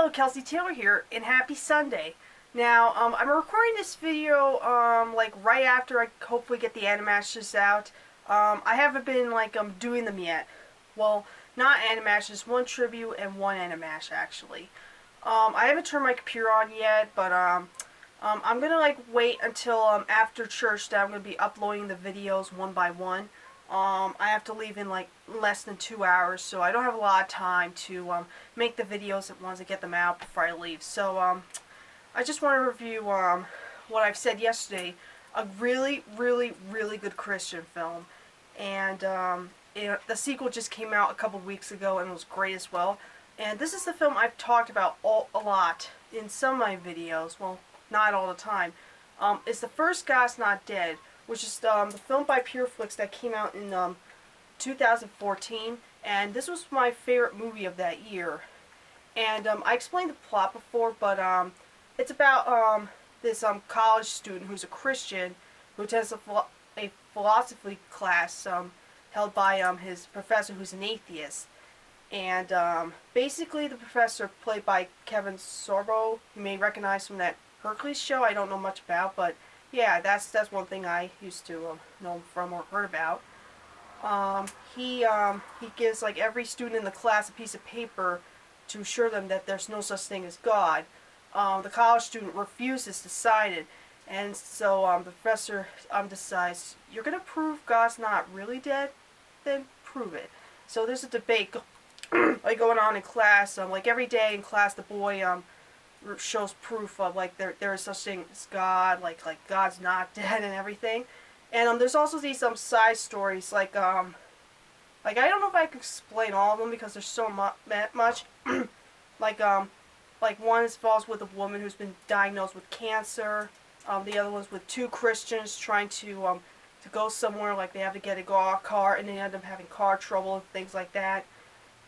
Hello, Kelsey Taylor here, and happy Sunday. Now, I'm recording this video, like, right after I hopefully get the Animatches out. I haven't been, like, doing them yet. Well, not Animatches, one tribute and one Animash, actually. I haven't turned my computer on yet, but, I'm gonna, like, wait until, after church that I'm gonna be uploading the videos one by one. I have to leave in like less than 2 hours, so I don't have a lot of time to make the videos at once and get them out before I leave. So I just want to review what I've said yesterday, a really, really, really good Christian film, and the sequel just came out a couple weeks ago and was great as well. And this is the film I've talked about a lot in some of my videos. Well, not all the time. It's The First God's Not Dead, which is the film by Pureflix that came out in 2014, and this was my favorite movie of that year. And I explained the plot before, but it's about this college student who's a Christian who attends a philosophy class held by his professor who's an atheist. And basically the professor, played by Kevin Sorbo, you may recognize from that Hercules show I don't know much about, but yeah, that's one thing I used to know from or heard about. He gives like every student in the class a piece of paper to assure them that there's no such thing as God. The college student refuses to sign it, and so the professor decides, you're gonna prove God's not really dead, then prove it. So there's a debate like going on in class. Like every day in class, the boy shows proof of like there is such thing as God, like God's not dead and everything. And there's also these side stories like I don't know if I can explain all of them because there's so much. like one falls with a woman who's been diagnosed with cancer. The other one's with two Christians trying to go somewhere, like they have to get a car and they end up having car trouble and things like that.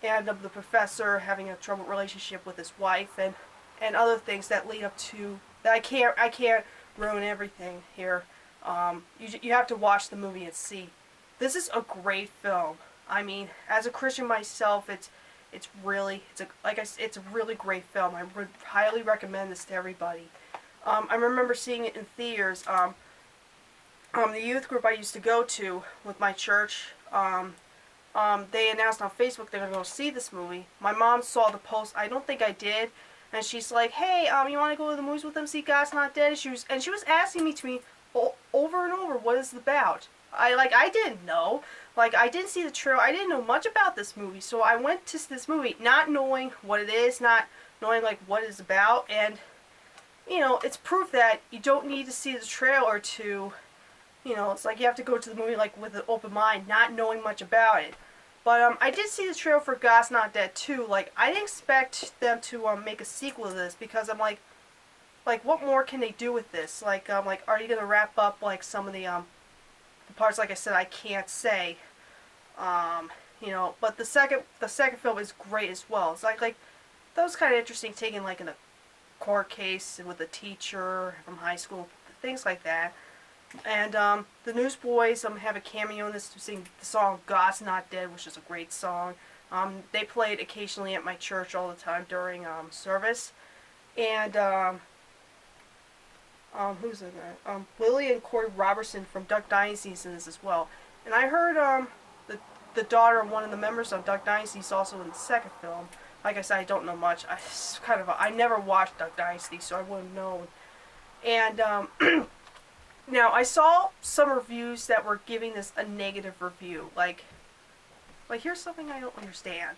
And the professor having a troubled relationship with his wife, and other things that lead up to that. I can't ruin everything here. You have to watch the movie and see. This is a great film. I mean, as a Christian myself, it's a really great film. I would highly recommend this to everybody. I remember seeing it in theaters. The youth group I used to go to with my church, they announced on Facebook they're gonna go see this movie. My mom saw the post. I don't think I did. And she's like, hey, you want to go to the movies with them, see God's Not Dead? And she was asking me over and over, what is it about? I didn't know. Like, I didn't see the trailer. I didn't know much about this movie. So I went to this movie not knowing what it is, not knowing, like, what it's about. And, you know, it's proof that you don't need to see the trailer to, you know, it's like you have to go to the movie, like, with an open mind, not knowing much about it. But I did see the trailer for God's Not Dead 2. Like, I didn't expect them to make a sequel to this, because I'm like, what more can they do with this? Like, are you gonna wrap up like some of the parts? Like I said, I can't say. You know, but the second film is great as well. It's like that was kind of interesting, taking like in a court case with a teacher from high school, things like that. And the Newsboys have a cameo in this to sing the song God's Not Dead, which is a great song. They play it occasionally at my church all the time during service. And who's in that? Lily and Corey Robertson from Duck Dynasty is in this as well. And I heard the daughter of one of the members of Duck Dynasty is also in the second film. Like I said, I don't know much. I never watched Duck Dynasty, so I wouldn't know. And now, I saw some reviews that were giving this a negative review. Like here's something I don't understand.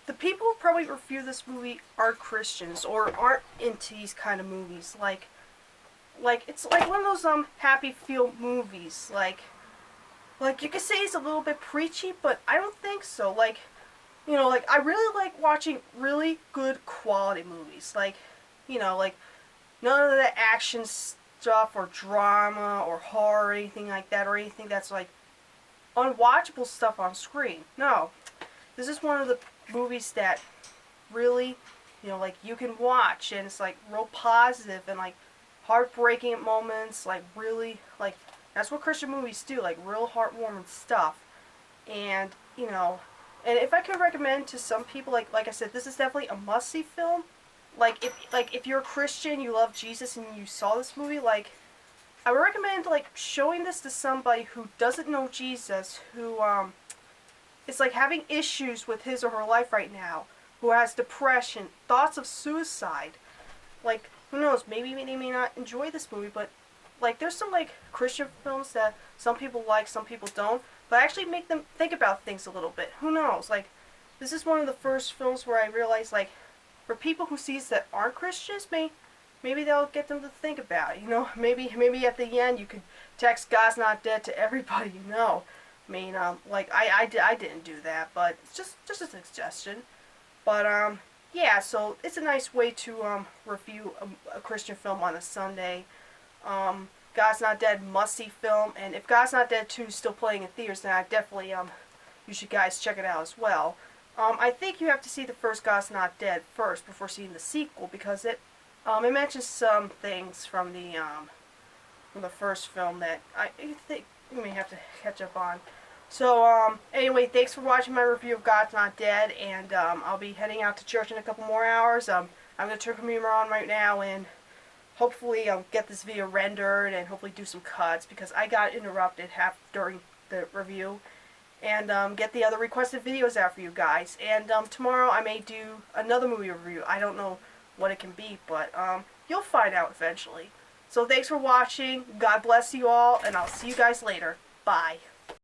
The people who probably review this movie are Christians or aren't into these kind of movies. Like it's like one of those happy feel movies. Like you could say it's a little bit preachy, but I don't think so. Like, you know, like I really like watching really good quality movies. Like, you know, like none of the action stuff or drama or horror or anything like that, or anything that's like unwatchable stuff on screen. No, this is one of the movies that really, you know, like you can watch and it's like real positive and like heartbreaking at moments, like really, like that's what Christian movies do, like real heartwarming stuff. And, you know, And if I could recommend to some people, like I said, this is definitely a must-see film. Like if you're a Christian, you love Jesus, and you saw this movie, like I would recommend like showing this to somebody who doesn't know Jesus, who is like having issues with his or her life right now, who has depression, thoughts of suicide. Like who knows? Maybe they may not enjoy this movie, but like there's some like Christian films that some people like, some people don't, but actually make them think about things a little bit. Who knows? Like this is one of the first films where I realized like for people who sees that aren't Christians, maybe they'll get them to think about it. You know, maybe at the end you could text "God's not dead" to everybody you know. I mean, like I didn't do that, but it's just a suggestion. But yeah, so it's a nice way to review a Christian film on a Sunday. God's Not Dead must see film, and if God's Not Dead 2 is still playing in theaters, then I definitely you should guys check it out as well. I think you have to see the first God's Not Dead first before seeing the sequel because it mentions some things from the first film that I think you may have to catch up on. So anyway, thanks for watching my review of God's Not Dead, and I'll be heading out to church in a couple more hours. I'm gonna turn the computer on right now and hopefully get this video rendered and hopefully do some cuts because I got interrupted half during the review. And get the other requested videos out for you guys. And tomorrow I may do another movie review. I don't know what it can be, but you'll find out eventually. So thanks for watching. God bless you all, and I'll see you guys later. Bye.